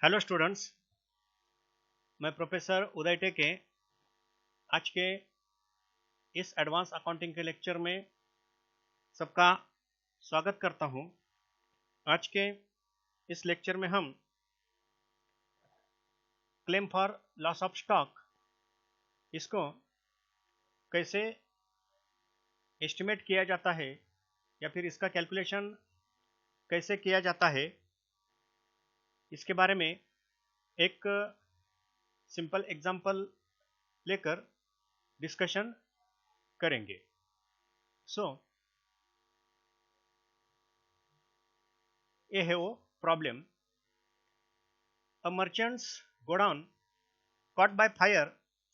Hello students, मैं professor उदय टेके आज के इस एडवांस अकाउंटिंग के लेक्चर में सबका स्वागत करता हूं। आज के इस लेक्चर में हम claim for loss of stock इसको कैसे एस्टिमेट किया जाता है या फिर इसका कैलकुलेशन कैसे किया जाता है इसके बारे में एक सिंपल एग्जांपल लेकर डिस्कशन करेंगे। ये है वो problem. A merchant's godown caught by fire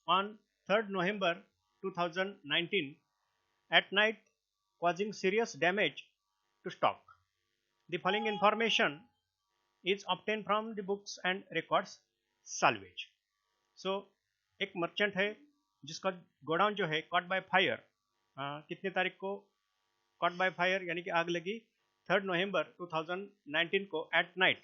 on 3rd November 2019 at night, causing serious damage to stock. The following information is obtained from the books and records salvage. So, एक merchant है जिसका godown जो है caught by fire, कितने तारीख को caught by fire यानी कि आग लगी 3rd नवंबर 2019 को एट नाइट,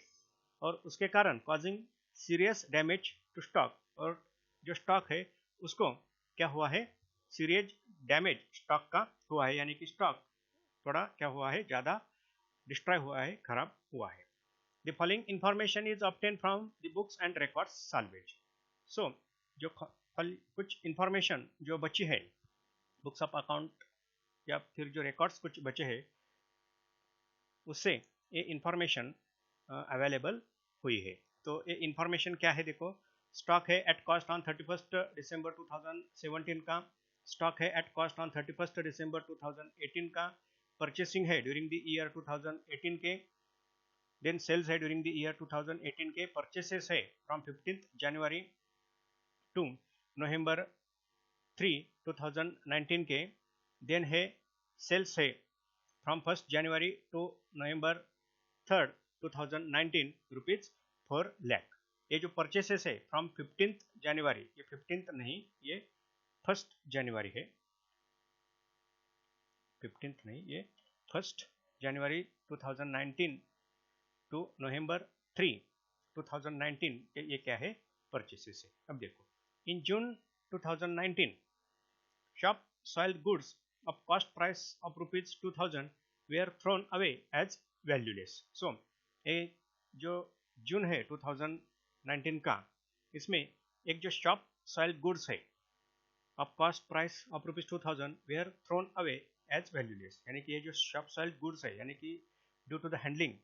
और उसके कारण causing serious damage to stock, और जो स्टॉक है उसको क्या हुआ है, सीरियस डैमेज स्टॉक का हुआ है, यानी कि स्टॉक थोड़ा क्या हुआ है, ज़्यादा डिस्ट्रॉय हुआ है, खराब हुआ है। The following information is obtain from the books and records salvage. So जो कुछ इंफॉर्मेशन जो बची है बुक्स ऑफ अकाउंट या फिर जो रिकॉर्ड्स कुछ बचे हैं उससे ये इंफॉर्मेशन अवेलेबल हुई है। तो ये इंफॉर्मेशन क्या है, देखो, स्टॉक है एट कॉस्ट ऑन 31 दिसंबर 2017 का, स्टॉक है एट कॉस्ट ऑन 31 दिसंबर 2018 का, परचेसिंग है ड्यूरिंग द ईयर 2018 के, देन सेल्स है ड्यूरिंग द ईयर 2018 के, परचेसेस है फ्रॉम 15 जनवरी टू नवंबर 3 2019 के, देन है सेल्स है from 1 January to November 3 2019 rupees 4 lakh. ये जो परचेसेस है फ्रॉम 15 जनवरी, ये 15 नहीं, ये 1 जनवरी है, 15 नहीं, ये 1 जनवरी 2019 टू नवंबर 3 2019 ये क्या है, परचेसेस है। अब देखो, इन जून 2019 shop soiled goods of cost price of rupees 2000 were thrown away as valueless. So ये जो जून है 2019 का, इसमें एक जो शॉप सॉइल्ड गुड्स है of cost price of rupees 2000 were thrown away as valueless, यानी कि ये जो शॉप सॉइल्ड गुड्स है, यानी कि ड्यू टू द हैंडलिंग,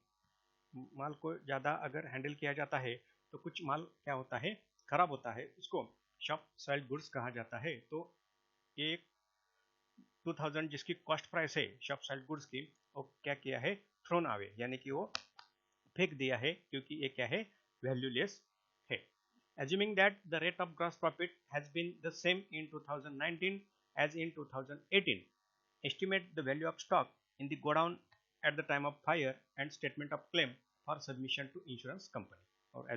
माल को ज़्यादा अगर हैंडल किया जाता है तो कुछ माल क्या होता है, खराब होता है, उसको शॉप सॉइल्ड गुड्स कहा जाता है। तो ये 2000 जिसकी कॉस्ट प्राइस है शॉप सॉइल्ड गुड्स की, वो क्या किया है, थ्रोन अवे, यानी कि वो फेंक दिया है, क्योंकि ये क्या है, वैल्यूलेस है। Assuming that the rate of gross profit has been the same in 2019 as in 2018, estimate the value of stock in the godown at the time of fire and statement of claim for submission to insurance company। और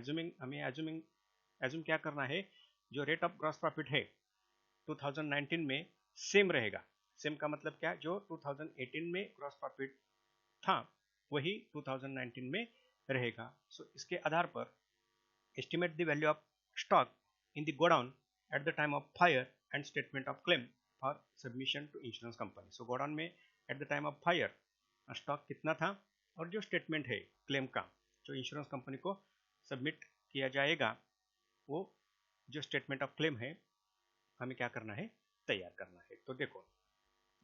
हमें assume क्या करना है, जो rate of gross profit है 2019 में same रहेगा। Same का मतलब क्या, जो 2018 में ग्रॉस प्रॉफिट था वही 2019 में रहेगा। सो इसके आधार पर estimate the value of stock in the godown at the time of fire and statement of claim for submission to insurance company। So godown में at the time of fire stock कितना था, और जो स्टेटमेंट है claim का जो insurance company को submit किया जाएगा, वो जो स्टेटमेंट ऑफ क्लेम है हमें क्या करना है, तैयार करना है। तो देखो,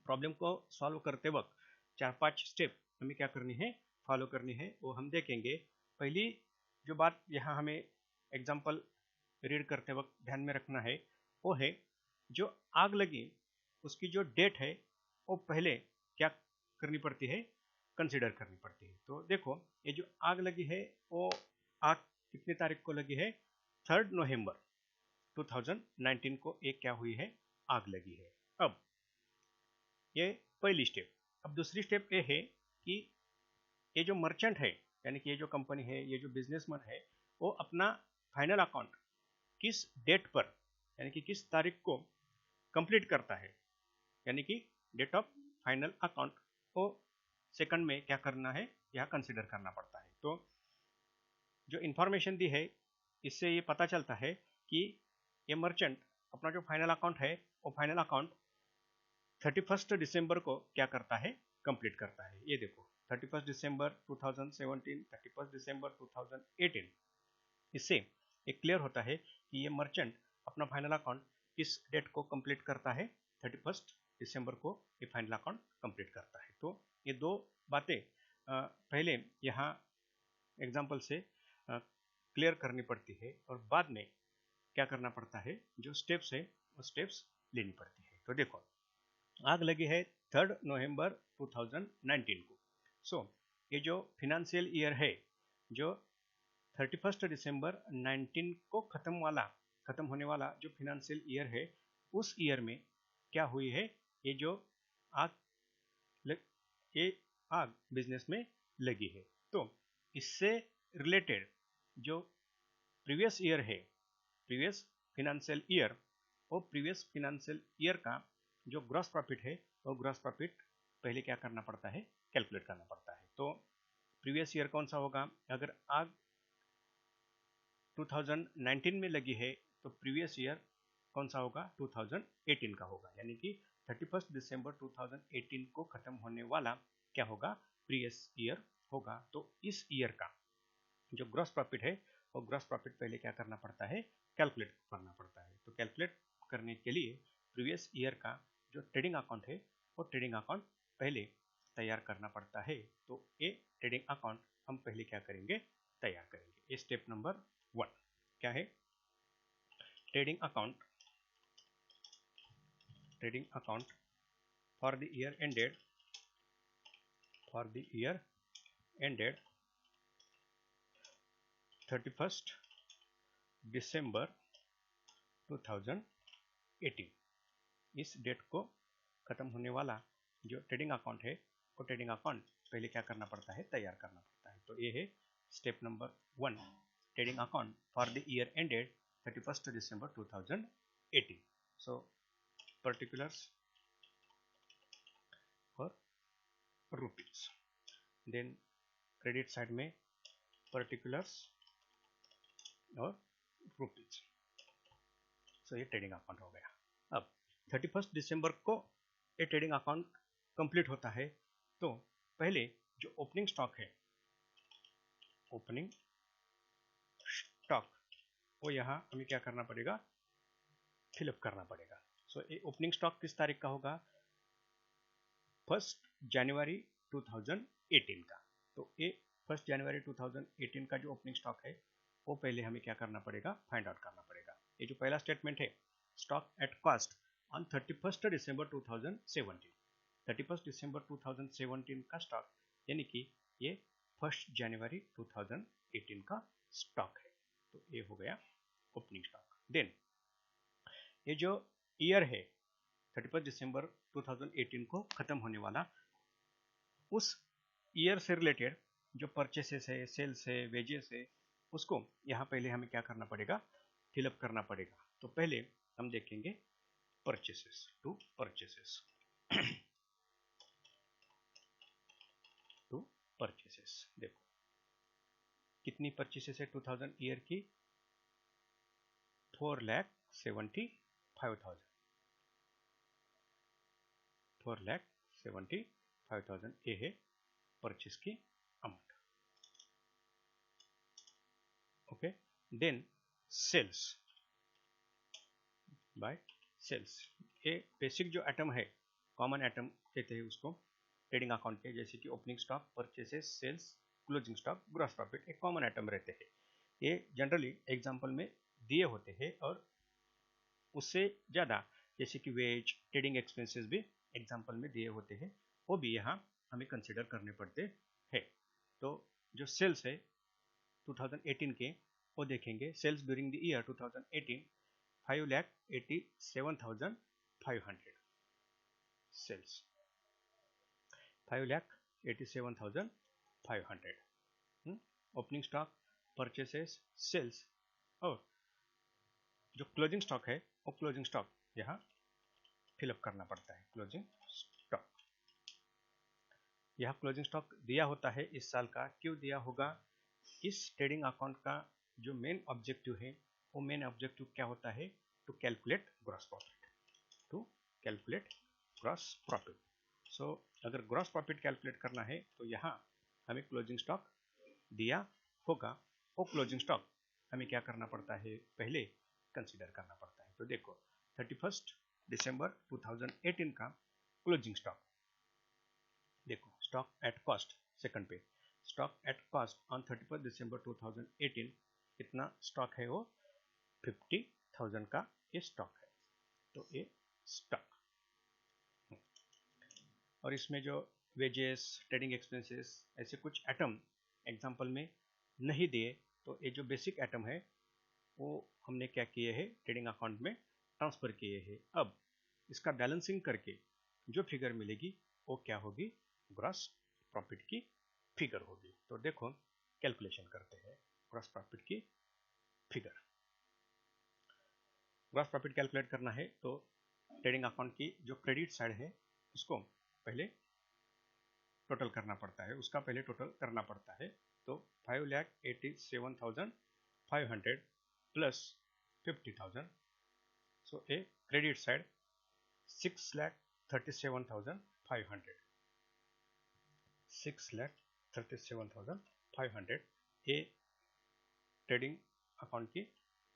प्रॉब्लम को सॉल्व करते वक्त 4-5 स्टेप हमें क्या करनी है, फॉलो करनी है, वो हम देखेंगे। पहली जो बात यहाँ हमें एग्जाम्पल रीड करते वक्त ध्यान में रखना है, वो है जो आग लगी उसकी जो डेट है वो पहले क्या करनी पड़ती है, कंसिडर करनी पड़ती है। तो देखो, ये जो आग लगी है वो आग कितनी तारीख को लगी है, 3 नवंबर 2019 को एक क्या हुई है, आग लगी है। अब ये पहली स्टेप। अब दूसरी स्टेप ये है कि ये जो मर्चेंट है, यानी कि ये जो कंपनी है, ये जो बिजनेसमैन है, वो अपना फाइनल अकाउंट किस डेट पर, यानी कि किस तारीख को कंप्लीट करता है, यानी कि डेट ऑफ फाइनल अकाउंट को सेकंड में क्या करना है, यह कंसिडर करना पड़ता है। तो जो इंफॉर्मेशन दी है इससे ये पता चलता है कि ये मर्चेंट अपना जो फाइनल अकाउंट है वो फाइनल अकाउंट 31 दिसंबर को क्या करता है, कंप्लीट करता है। ये देखो 31 दिसंबर 2017, 31 दिसंबर 2018, इससे ये क्लियर होता है कि ये मर्चेंट अपना फाइनल अकाउंट किस डेट को कंप्लीट करता है, 31 दिसंबर को ये फाइनल अकाउंट कंप्लीट करता है। तो ये दो बातें पहले यहाँ एग्जाम्पल से क्लियर करनी पड़ती है और बाद में क्या करना पड़ता है, जो स्टेप्स है वो स्टेप्स लेनी पड़ती है। तो देखो आग लगी है 3 नवंबर 2019 को। सो ये जो फिनेंशियल ईयर है जो 31 दिसंबर 19 को खत्म होने वाला जो फिनेंशियल ईयर है, उस ईयर में क्या हुई है, ये जो आग ये आग बिजनेस में लगी है। तो इससे रिलेटेड जो प्रीवियस ईयर है, प्रीवियस फिनेंशियल ईयर, और प्रीवियस फिनेंशियल ईयर का जो ग्रॉस प्रॉफिट है वो ग्रॉस प्रॉफिट पहले क्या करना पड़ता है, कैलकुलेट करना पड़ता है। तो प्रीवियस ईयर कौन सा होगा, अगर आग 2019 में लगी है तो प्रीवियस ईयर कौन सा होगा, 2018 का होगा, यानी कि 31 दिसंबर 2018 को खत्म होने वाला क्या होगा, प्रीवियस ईयर होगा। तो इस ईयर का जो ग्रॉस प्रॉफिट है वो ग्रॉस प्रॉफिट पहले क्या करना पड़ता है, कैलकुलेट करना पड़ता है। तो कैलकुलेट करने के लिए प्रीवियस ईयर का जो ट्रेडिंग अकाउंट है वो ट्रेडिंग अकाउंट पहले तैयार करना पड़ता है। तो ये ट्रेडिंग अकाउंट हम पहले क्या करेंगे, तैयार करेंगे। ये स्टेप नंबर 1 क्या है, trading account for the year ended 31 December 2018। इस डेट को खत्म होने वाला जो ट्रेडिंग अकाउंट है वो ट्रेडिंग अकाउंट पहले क्या करना पड़ता है, तैयार करना पड़ता है। तो ये है step number 1, trading account for the year ended 31 December 2018। So particulars for rupees, then credit side में पर्टिकुलर्स और रुपीज। सो ये ट्रेडिंग अकाउंट हो गया। अब 31 दिसंबर को ये ट्रेडिंग अकाउंट कंप्लीट होता है। तो पहले जो ओपनिंग स्टॉक है, ओपनिंग स्टॉक, वो यहाँ हमें क्या करना पड़ेगा, फिलअप करना पड़ेगा। सो ये ओपनिंग स्टॉक किस तारीख का होगा, 1 जनवरी 2018 का। तो ये 1 जनवरी 2018 का जो ओपनिंग स्टॉक है वो पहले हमें क्या करना पड़ेगा, फाइंड आउट करना पड़ेगा। ये जो पहला स्टेटमेंट है, स्टॉक एट कॉस्ट ऑन 31 दिसंबर 2017, 31 दिसंबर 2017 का स्टॉक, यानी कि ये 1 जनवरी 2018 का स्टॉक है। तो ये हो गया ओपनिंग स्टॉक। देन ये जो ईयर है 31 दिसंबर 2018 को खत्म होने वाला, उस ईयर से रिलेटेड जो परचेसेस है, सेल्स है, वेजेस है, उसको यहाँ पहले हमें क्या करना पड़ेगा, फिलअप करना पड़ेगा। तो पहले हम देखेंगे purchases to purchases to purchases. देखो कितनी परचेसेस है 2000 ईयर की, 4,75,000, 4,75,000 ये है परचेस की amount. Okay, then sales by sales, ये बेसिक जो आइटम है, कॉमन आइटम कहते हैं उसको ट्रेडिंग अकाउंट के, जैसे कि opening stock, purchases, sales, closing stock, gross profit, एक कॉमन आइटम रहते हैं। ये जनरली एग्जांपल में दिए होते हैं और उससे ज़्यादा जैसे कि वेज, ट्रेडिंग एक्सपेंसेस भी एग्जांपल में दिए होते हैं, वो भी यहाँ हमें कंसिडर करने पड़ते हैं। तो जो सेल्स है 2018 के वो देखेंगे, sales during the year 2018 5,87,500 sales, 5,87,500। Opening stock, purchases, sales, और जो क्लोजिंग स्टॉक है वो क्लोजिंग स्टॉक यहाँ फिलअप करना पड़ता है। क्लोजिंग स्टॉक, यहाँ क्लोजिंग स्टॉक दिया होता है इस साल का, क्यों दिया होगा, इस ट्रेडिंग अकाउंट का जो मेन ऑब्जेक्टिव है, वो मेन ऑब्जेक्टिव क्या होता है? To calculate gross profit, to calculate gross profit. So अगर ग्रॉस प्रॉफिट कैलकुलेट करना है तो यहाँ हमें क्लोजिंग स्टॉक दिया होगा, वो क्लोजिंग स्टॉक हमें क्या करना पड़ता है? पहले कंसीडर करना पड़ता है। तो देखो 31 दिसंबर 2018 का क्लोजिंग स्टॉक देखो, स्टॉक एट कॉस्ट, सेकंड पे stock at cost on 31 December 2018 कितना स्टॉक है? वो 50,000 का ये स्टॉक है। तो ये स्टॉक, और इसमें जो वेजेस, ट्रेडिंग एक्सपेंसेस, ऐसे कुछ आइटम एग्जांपल में नहीं दिए, तो ये जो बेसिक आइटम है वो हमने क्या किए हैं? ट्रेडिंग अकाउंट में ट्रांसफर किए हैं। अब इसका बैलेंसिंग करके जो फिगर मिलेगी वो क्या होगी? ग्रॉस प्रॉफिट की फिगर होगी। तो देखो कैलकुलेशन करते हैं ग्रॉस प्रॉफिट की फिगर। ग्रॉस प्रॉफिट कैलकुलेट करना है तो ट्रेडिंग अकाउंट की जो क्रेडिट साइड है उसको पहले टोटल करना पड़ता है, उसका पहले टोटल करना पड़ता है। तो 5,87,500 plus 50,000, so a credit side 6,37,500, 6,37,500 A trading account की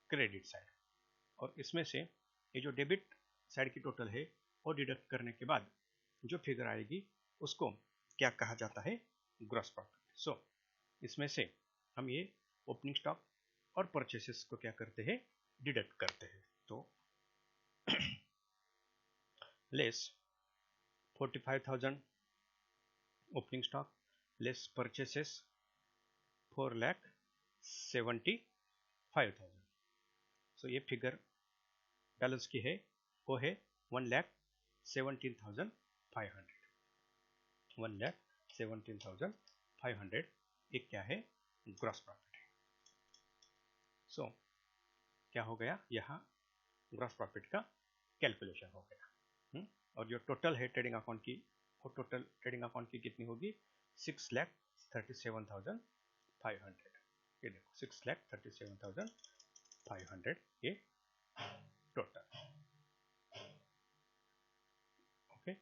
क्रेडिट साइड। और इसमें से ये जो डेबिट साइड की टोटल है वो डिडक्ट करने के बाद जो फिगर आएगी उसको क्या कहा जाता है? Gross profit. सो इसमें से हम ये ओपनिंग स्टॉक और परचेसेस को क्या करते हैं? डिडक्ट करते हैं। तो less 45,000 opening stock less purchases 4,75,000। सो ये फिगर बैलेंस की है वो है 1,17,500, 1,17,500। एक क्या है? ग्रॉस प्रॉफिट है। सो क्या हो गया? यहाँ ग्रॉस प्रॉफिट का कैलकुलेशन हो गया। और जो टोटल है ट्रेडिंग अकाउंट की, वो टोटल ट्रेडिंग अकाउंट की कितनी होगी? 6,37,500। ये देखो 6,37,500 ये टोटल। ओके,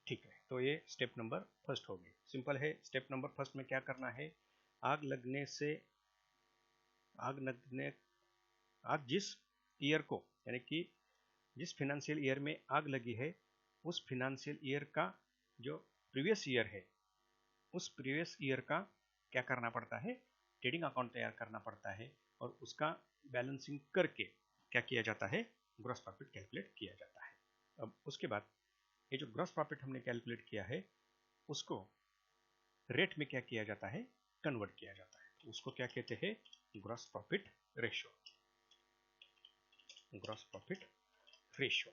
ठीक है। तो ये स्टेप नंबर फर्स्ट हो गई, सिंपल है। स्टेप नंबर फर्स्ट में क्या करना है? आग जिस ईयर को, यानी कि जिस फिनेंशियल ईयर में आग लगी है उस फिनेंशियल ईयर का जो प्रीवियस ईयर है, उस प्रीवियस ईयर का क्या करना पड़ता है? ट्रेडिंग अकाउंट तैयार करना पड़ता है, और उसका बैलेंसिंग करके क्या किया जाता है? ग्रॉस प्रॉफिट कैलकुलेट किया जाता है। अब उसके बाद ये जो ग्रॉस प्रॉफिट हमने कैलकुलेट किया है उसको रेट में क्या किया जाता है? कन्वर्ट किया जाता है। तो उसको क्या कहते हैं? Gross profit ratio, gross profit ratio.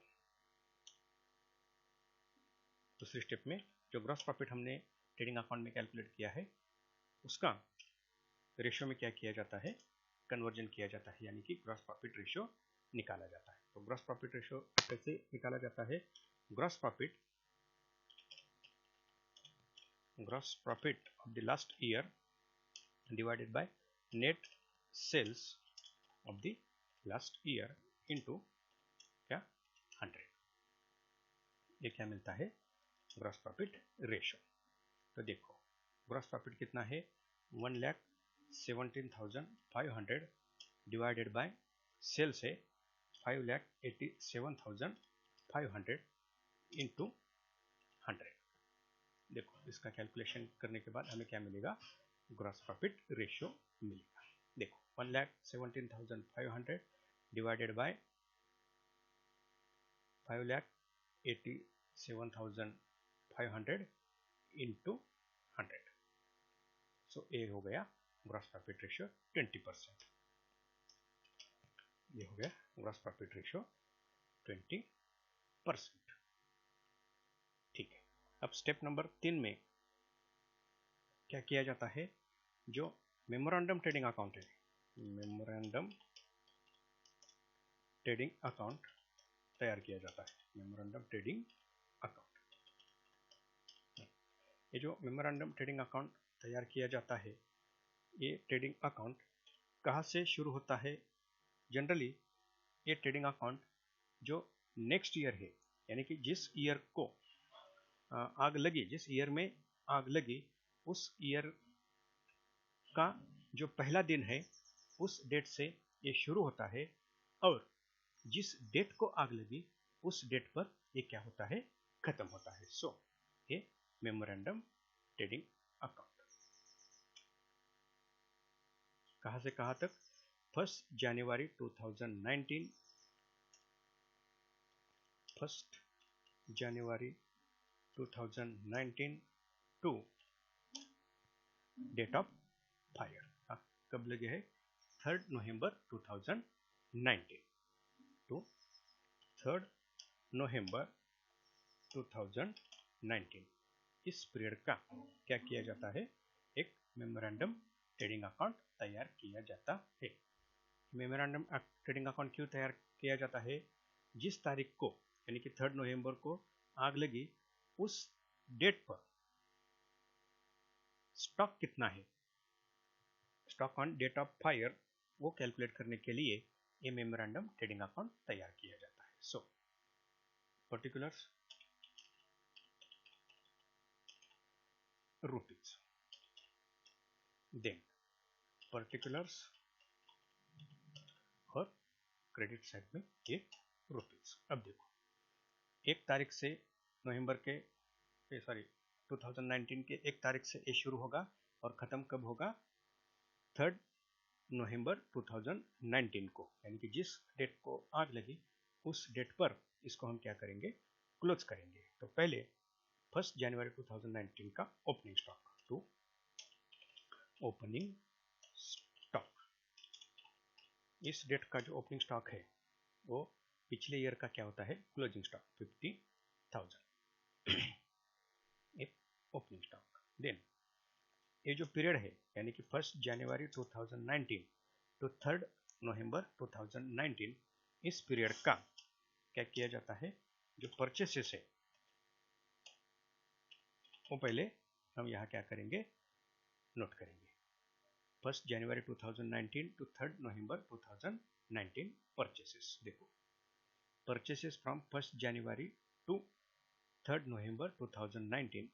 दूसरी स्टेप में जो ग्रॉस प्रॉफिट हमने ट्रेडिंग अकाउंट में कैलकुलेट किया है उसका रेशियो में क्या किया जाता है? कन्वर्जन किया जाता है, यानी कि ग्रॉस प्रॉफिट रेशियो निकाला जाता है। तो ग्रॉस प्रॉफिट रेशियो कैसे निकाला जाता है? Gross profit of the last year divided by net sales of the last year into क्या? 100। ये क्या मिलता है? Gross profit ratio. तो देखो ग्रॉस प्रॉफिट कितना है? 1,17,500 डिवाइडेड बाय सेल्स है 5,87,500 इंटू 100। देखो इसका कैलकुलेशन करने के बाद हमें क्या मिलेगा? ग्रॉस प्रॉफिट रेशियो मिलेगा। देखो 1,17,500 डिवाइडेड बाय 5,87,500 इंटू 100। सो ये हो गया ग्रॉस प्रॉफिट रेशियो 20%। ये हो गया ग्रॉस प्रॉफिट रेशियो 20%। ठीक है। अब स्टेप नंबर 3 में क्या किया जाता है? जो मेमोरेंडम ट्रेडिंग अकाउंट है, मेमोरेंडम ट्रेडिंग अकाउंट तैयार किया जाता है। मेमोरेंडम ट्रेडिंग अकाउंट, ये जो मेमोरेंडम ट्रेडिंग अकाउंट तैयार किया जाता है ये ट्रेडिंग अकाउंट कहाँ से शुरू होता है? जनरली ये ट्रेडिंग अकाउंट जो नेक्स्ट ईयर है, यानी कि जिस ईयर को आग लगी, जिस ईयर में आग लगी उस ईयर का जो पहला दिन है उस डेट से ये शुरू होता है, और जिस डेट को आग लगी उस डेट पर ये क्या होता है, खत्म होता है। सो ये मेमोरेंडम ट्रेडिंग अकाउंट कहाँ से कहाँ तक? 1 January 2019, 1 January 2019 to date of fire. कब लगे है? 3 नवंबर 2019 टू 3 नवंबर 2019। इस पीरियड का क्या किया जाता है? एक मेमोरेंडम ट्रेडिंग अकाउंट तैयार किया जाता है। मेमोरेंडम ट्रेडिंग अकाउंट क्यों तैयार किया जाता है? जिस तारीख को, यानी कि 3 नवंबर को आग लगी उस डेट पर स्टॉक कितना है, stock on date of fire, वो कैलकुलेट करने के लिए ये मेमोरेंडम ट्रेडिंग अकाउंट तैयार किया जाता है। सो पर्टिकुलर्स रुपीज, देन पर्टिकुलर्स और क्रेडिट साइड में ये रुपीज। अब देखो 1 तारीख से नवंबर के 2019 के 1 तारीख से ये शुरू होगा और ख़त्म कब होगा? 3 नवंबर 2019 को, यानी कि जिस डेट को आग लगी उस डेट पर इसको हम क्या करेंगे? क्लोज करेंगे। तो पहले 1 जनवरी 2019 का opening stock, to opening stock. इस डेट का जो ओपनिंग स्टॉक है वो पिछले ईयर का क्या होता है? क्लोजिंग स्टॉक 50,000 एक ओपनिंग स्टॉक। देन ये जो पीरियड है, यानी कि 1 जनवरी 2019 टू 3 नवंबर 2019, इस पीरियड का क्या किया जाता है? जो परचेसेस है वो पहले हम यहाँ क्या करेंगे? नोट करेंगे। 1 जनवरी 2019 टू 3 नवंबर 2019 परचेसेस। देखो परचेसेस फ्रॉम 1 जनवरी टू 3 नवंबर 2019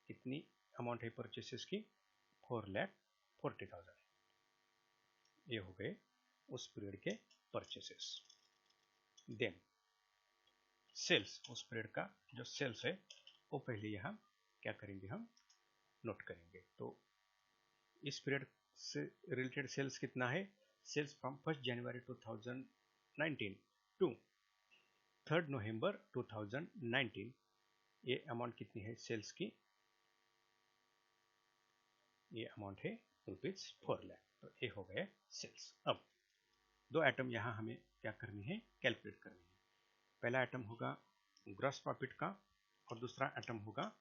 कितनी अमाउंट है परचेसेस की? 4,40,000। ये हो गए उस पीरियड के परचेसेस। देन सेल्स, उस पीरियड का जो सेल्स है वो पहले यहाँ क्या करेंगे? हम नोट करेंगे। तो इस पीरियड से रिलेटेड सेल्स कितना है? सेल्स फ्रॉम 1 जनवरी 2019 टू 3 नवंबर 2019, ये अमाउंट कितनी है सेल्स की? ये अमाउंट है ₹4 लाख। तो ये हो गया सेल्स। अब 2 आइटम यहाँ हमें क्या करनी है? कैलकुलेट करनी है। पहला आइटम होगा ग्रॉस प्रॉफिट का और दूसरा आइटम होगा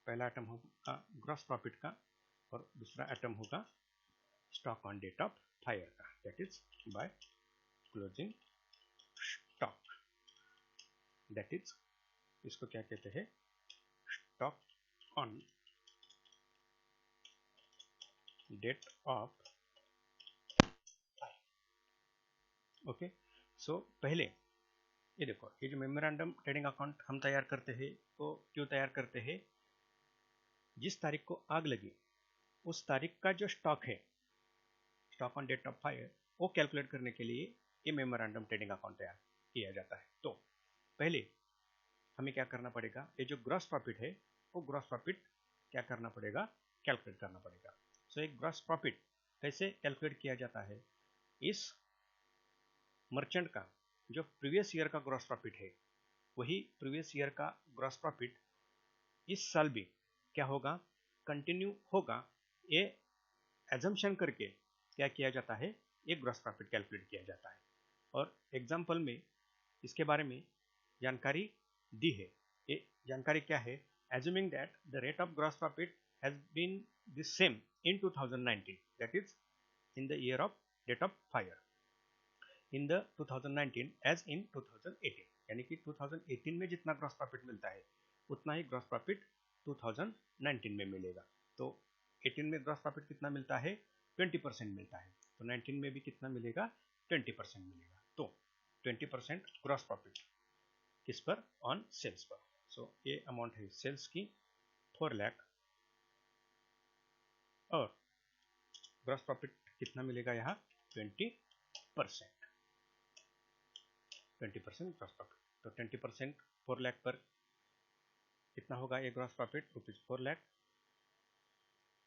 ग्रॉस प्रॉफिट का और दूसरा आइटम होगा stock on date of fire का, that is by closing stock. That is, इसको क्या कहते हैं? Stock on date of fire. Okay, so पहले ये देखो, ये जो मेमोरेंडम ट्रेडिंग अकाउंट हम तैयार करते हैं तो क्यों तैयार करते हैं? जिस तारीख को आग लगी उस तारीख का जो स्टॉक है, stock on date of fire, वो कैलकुलेट करने के लिए ये मेमोरेंडम ट्रेडिंग अकाउंट तैयार किया जाता है। तो पहले हमें क्या करना पड़ेगा? ये जो ग्रॉस प्रॉफिट है वो ग्रॉस प्रॉफिट क्या करना पड़ेगा? कैलकुलेट करना पड़ेगा। सो एक ग्रॉस प्रॉफिट कैसे कैलकुलेट किया जाता है? इस मर्चेंट का जो प्रीवियस ईयर का ग्रॉस प्रॉफिट है वही प्रीवियस ईयर का ग्रॉस प्रॉफिट इस साल भी क्या होगा? कंटिन्यू होगा। ये एजम्पशन करके क्या किया जाता है? एक ग्रॉस प्रॉफिट कैलकुलेट किया जाता है। और एग्जाम्पल में इसके बारे में जानकारी दी है। ये जानकारी क्या है? Assuming that the rate of gross profit has been the same in 2019, that is in the year of date of fire, in the 2019 as in 2018, यानी कि 2018 में जितना ग्रॉस प्रॉफिट मिलता है उतना ही ग्रॉस प्रॉफिट 2019 में मिलेगा। तो 18 में ग्रॉस प्रॉफिट कितना मिलता है, 20% मिलता है, तो 19 में भी कितना मिलेगा, 20% मिलेगा। तो 20% ग्रॉस प्रॉफिट किस पर, ऑन सेल्स पर। सो ये अमाउंट है सेल्स की 4 लाख, और ग्रॉस प्रॉफिट कितना मिलेगा यहाँ, 20%, 20% ग्रॉस प्रॉफिट। तो 20% 4 लाख पर कितना होगा ये gross profit, rupees 4 lakh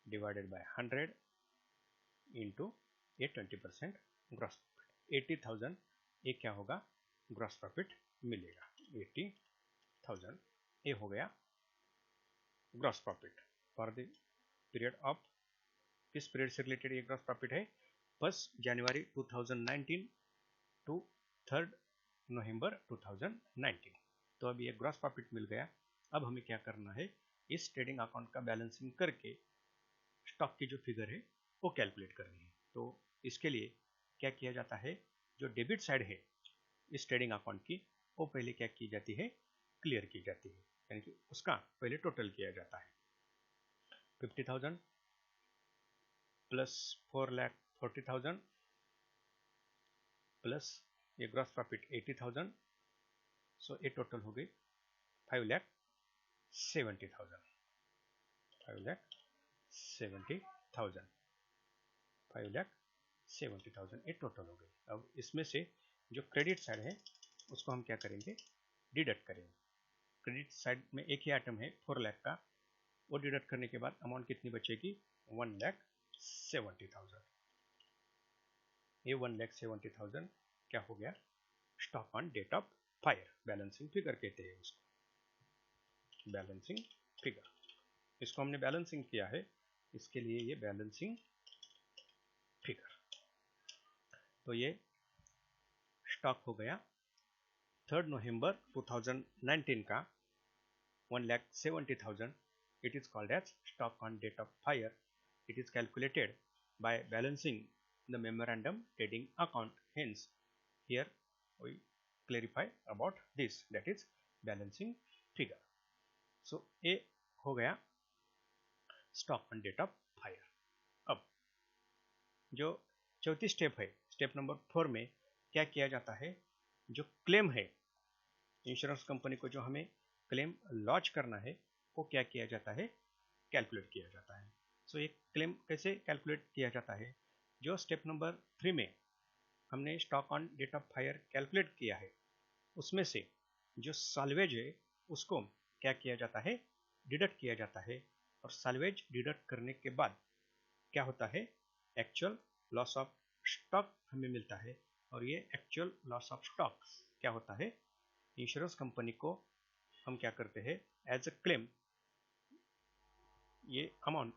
divided by 100 into ये 20% ग्रॉस प्रॉफिट 80,000, ये क्या होगा, ग्रॉस प्रॉफिट मिलेगा 80,000। ये हो गया gross profit for the period of, किस पीरियड से रिलेटेड ये ग्रॉस प्रॉफिट है, 1 जनवरी 2019 टू 3 नवंबर 2019। तो अब ये ग्रॉस प्रॉफिट मिल गया। अब हमें क्या करना है, इस ट्रेडिंग अकाउंट का बैलेंसिंग करके स्टॉक की जो फिगर है वो कैलकुलेट करनी है। तो इसके लिए क्या किया जाता है, जो डेबिट साइड है इस ट्रेडिंग अकाउंट की, वो पहले क्या की जाती है, क्लियर की जाती है, यानी कि उसका पहले टोटल किया जाता है। 50,000 प्लस 4,40,000 प्लस ये ग्रॉस प्रॉफिट 80,000, सो ये टोटल हो गई 5,70,000, 5,70,000, 5,70,000 ये टोटल हो गई। अब इसमें से जो क्रेडिट साइड है उसको हम क्या करेंगे, डिडक्ट करेंगे। क्रेडिट साइड में एक ही आइटम है 4 लाख का, वो डिडक्ट करने के बाद अमाउंट कितनी बचेगी, 1,70,000। ये 1,70,000 क्या हो गया, stock on date of fire, balancing figure कहते हैं उसको, बैलेंसिंग फिगर। इसको हमने बैलेंसिंग किया है, इसके लिए ये बैलेंसिंग फिगर। तो ये स्टॉक हो गया 3 नवंबर 2019 का 1,70,000. It is called as stock on date of fire. It is calculated by balancing the memorandum trading account. Hence, here we clarify about this, that is balancing figure. So, ये हो गया stock on date of fire. अब जो चौथी step है, step number 4 में क्या किया जाता है, जो क्लेम है इंश्योरेंस कंपनी को, जो हमें क्लेम लॉन्च करना है, वो क्या किया जाता है, कैलकुलेट किया जाता है। सो ये क्लेम कैसे कैलकुलेट किया जाता है, जो स्टेप नंबर 3 में हमने stock on date of fire calculate किया है, उसमें से जो साल्वेज है उसको क्या किया जाता है, डिडक्ट किया जाता है। और साल्वेज डिडक्ट करने के बाद क्या होता है, एक्चुअल लॉस ऑफ स्टॉक हमें मिलता है। और ये एक्चुअल लॉस ऑफ स्टॉक क्या होता है, इंश्योरेंस कंपनी को हम क्या करते हैं, एज अ क्लेम, ये अमाउंट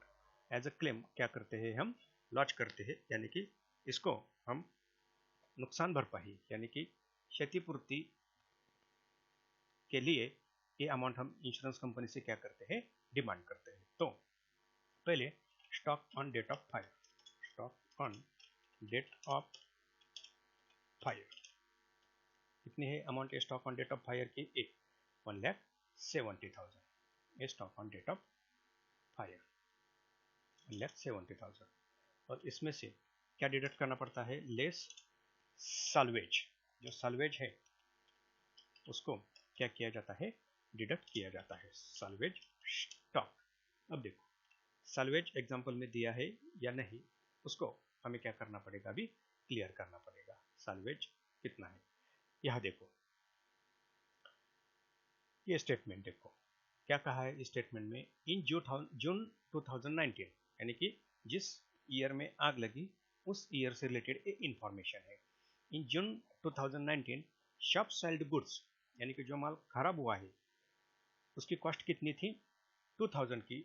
एज अ क्लेम क्या करते हैं, हम लॉन्च करते हैं, यानी कि इसको हम नुकसान भरपाई यानी कि क्षतिपूर्ति के लिए ये अमाउंट हम इंश्योरेंस कंपनी से क्या करते हैं, डिमांड करते हैं। तो पहले stock on date of fire, stock on date of fire कितनी है amount, stock on date of fire की 1,70,000, ये stock on date of fire 1,70,000। और इसमें से क्या डिडक्ट करना पड़ता है, लेस साल्वेज, जो साल्वेज है उसको क्या किया जाता है, डिडक्ट किया जाता है, साल्वेज स्टॉक। अब देखो साल्वेज एग्जांपल में दिया है या नहीं, उसको हमें क्या करना पड़ेगा, अभी क्लियर करना पड़ेगा। साल्वेज कितना है, यह देखो ये स्टेटमेंट देखो क्या कहा है इस स्टेटमेंट में, इन जून 2019, यानी कि जिस ईयर में आग लगी उस ईयर से रिलेटेड एक इंफॉर्मेशन है। इन जून 2019 शॉप सेल्ड गुड्स, यानी कि जो माल खराब हुआ है उसकी कॉस्ट कितनी थी, 2000 की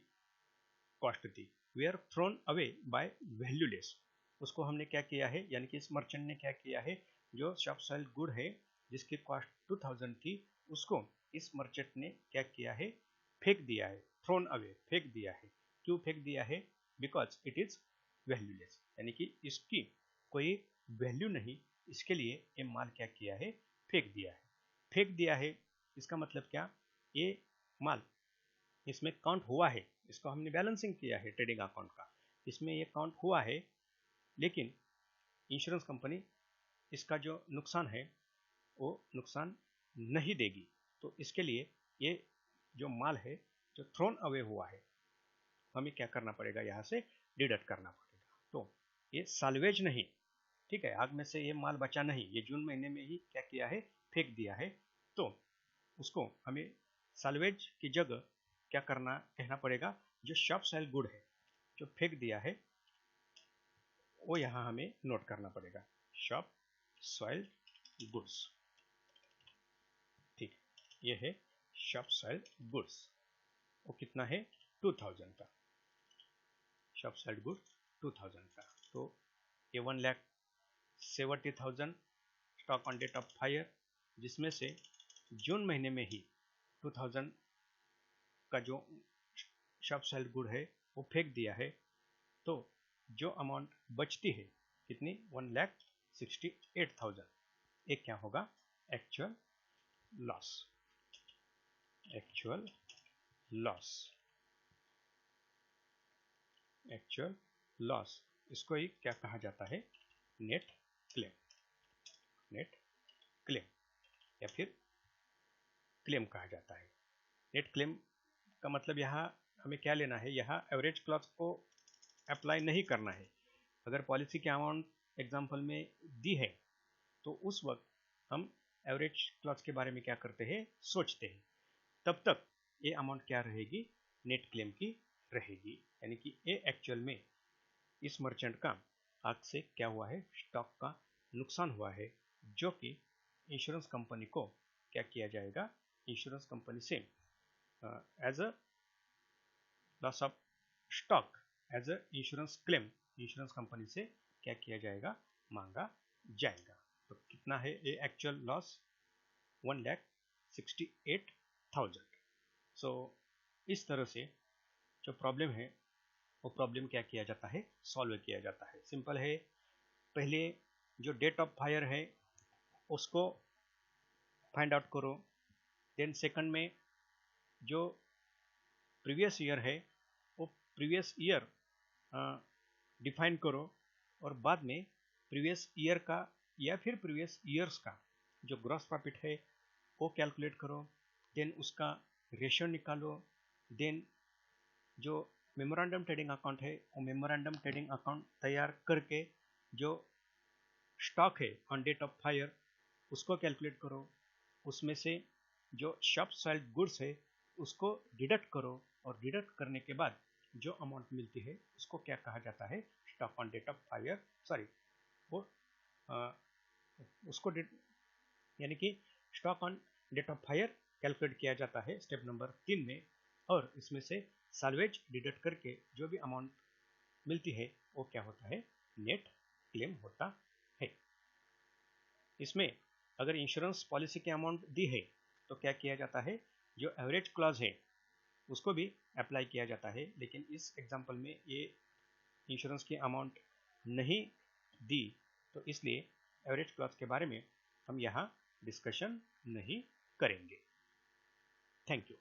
कॉस्ट थी। We are thrown away by valueless, उसको हमने क्या किया है, यानी कि इस मर्चेंट ने क्या किया है, जो शॉप सेल्ड गुड है जिसकी कॉस्ट 2000 थी, उसको इस मर्चेंट ने क्या किया है, फेंक दिया है, थ्रोन अवे फेंक दिया है। क्यों फेंक दिया है, बिकॉज इट इज वैल्यूलेस, यानी कि इसकी कोई वैल्यू नहीं, इसके लिए ये माल क्या किया है, फेंक दिया है। फेंक दिया है इसका मतलब क्या, ये माल इसमें काउंट हुआ है, इसको हमने बैलेंसिंग किया है ट्रेडिंग अकाउंट का, इसमें ये काउंट हुआ है, लेकिन इंश्योरेंस कंपनी इसका जो नुकसान है वो नुकसान नहीं देगी। तो इसके लिए ये जो माल है जो थ्रोन अवे हुआ है, हमें क्या करना पड़ेगा, यहाँ से डिडक्ट करना पड़ेगा। तो ये साल्वेज नहीं, ठीक है, आग में से ये माल बचा नहीं, ये जून महीने में ही क्या किया है, फेंक दिया है। तो उसको हमें साल्वेज की जगह क्या करना, कहना पड़ेगा, जो शॉप सेल गुड है जो फेंक दिया है वो यहाँ हमें नोट करना पड़ेगा, शॉप सॉइल गुड्स। ठीक, ये है शॉप सॉइल गुड्स, वो कितना है, 2000 का, शॉप सॉइल गुड 2000 का। तो ये 1,70,000 stock on date of fire, जिसमें से जून महीने में ही 2000 का जो शॉप सेल गुड है वो फेंक दिया है। तो जो अमाउंट बचती है कितनी, 1,68,000, एक क्या होगा, actual loss, actual loss, actual loss. इसको ही क्या कहा जाता है, नेट क्लेम, नेट क्लेम या फिर क्लेम कहा जाता है। नेट क्लेम का मतलब यहाँ हमें क्या लेना है, यहाँ एवरेज क्लॉज को अप्लाई नहीं करना है। अगर पॉलिसी की अमाउंट एग्जाम्पल में दी है तो उस वक्त हम एवरेज क्लॉज के बारे में क्या करते हैं, सोचते हैं, तब तक ये अमाउंट क्या रहेगी, नेट क्लेम की रहेगी। यानी कि ये एक्चुअल में इस मर्चेंट का आग से क्या हुआ है, स्टॉक का नुकसान हुआ है, जो कि इंश्योरेंस कंपनी को क्या किया जाएगा, इंश्योरेंस कंपनी से as a loss of stock, as a insurance claim insurance company से क्या किया जाएगा, मांगा जाएगा। तो कितना है ये एक्चुअल लॉस, 1,68,000। सो इस तरह से जो प्रॉब्लम है वो प्रॉब्लम क्या किया जाता है, सॉल्व किया जाता है। सिंपल है, पहले जो डेट ऑफ फायर है उसको फाइंड आउट करो, देन सेकंड में जो प्रीवियस ईयर है वो प्रीवियस ईयर डिफाइन करो, और बाद में प्रीवियस ईयर का या फिर प्रीवियस ईयर्स का जो ग्रॉस प्रॉफिट है वो कैलकुलेट करो, देन उसका रेशियो निकालो, देन जो मेमोरेंडम ट्रेडिंग अकाउंट है वो मेमोरेंडम ट्रेडिंग अकाउंट तैयार करके जो स्टॉक है ऑन डेट ऑफ फायर उसको कैलकुलेट करो, उसमें से जो शॉप सेल्ड गुड्स है उसको डिडक्ट करो, और डिडक्ट करने के बाद जो अमाउंट मिलती है उसको क्या कहा जाता है, stock on date of fire, sorry वो उसको यानी कि stock on date of fire calculate किया जाता है स्टेप नंबर 3 में, और इसमें से साल्वेज डिडक्ट करके जो भी अमाउंट मिलती है वो क्या होता है, नेट क्लेम होता है। इसमें अगर इंश्योरेंस पॉलिसी की अमाउंट दी है तो क्या किया जाता है, जो एवरेज क्लॉज है उसको भी अप्लाई किया जाता है, लेकिन इस एग्जांपल में ये इंश्योरेंस की अमाउंट नहीं दी, तो इसलिए एवरेज क्लॉज के बारे में हम यहाँ डिस्कशन नहीं करेंगे। Thank you.